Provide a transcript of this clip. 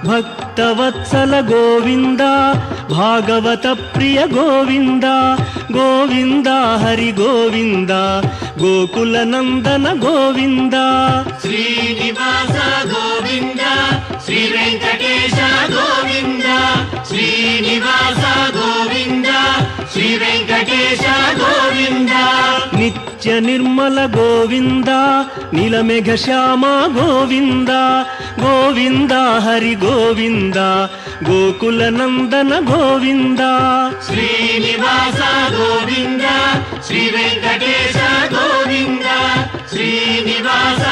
ಭಕ್ತವತ್ಸಲ ಗೋವಿಂದ ಭಾಗವತ ಪ್ರಿಯ ಗೋವಿಂದ ಗೋವಿಂದ ಹರಿ ಗೋವಿಂದ ಗೋಕುಲ ನಂದನ ಗೋವಿಂದ ಶ್ರೀನಿವಾಸ ಗೋವಿಂದ ಶ್ರೀ ವೆಂಕಟೇಶ ಗೋವಿಂದ ಶ್ರೀನಿವಾಸ ಗೋವಿಂದ ಶ್ರೀ ವೆಂಕಟೇಶ ಗೋವಿಂದ ನಿತ್ಯ ನಿರ್ಮಲ ಗೋವಿಂದ ನೀಲಮೇಘ ಶ್ಯಾಮ ಗೋವಿಂದ ಗೋವಿಂದ ಹರಿ ಗೋವಿಂದ ಗೋಕುಲ ನಂದನ ಗೋವಿಂದ ಶ್ರೀನಿವಾಸ ಗೋವಿಂದ ಶ್ರೀ ವೆಂಕಟೇಶ ಗೋವಿಂದ ಶ್ರೀನಿವಾಸ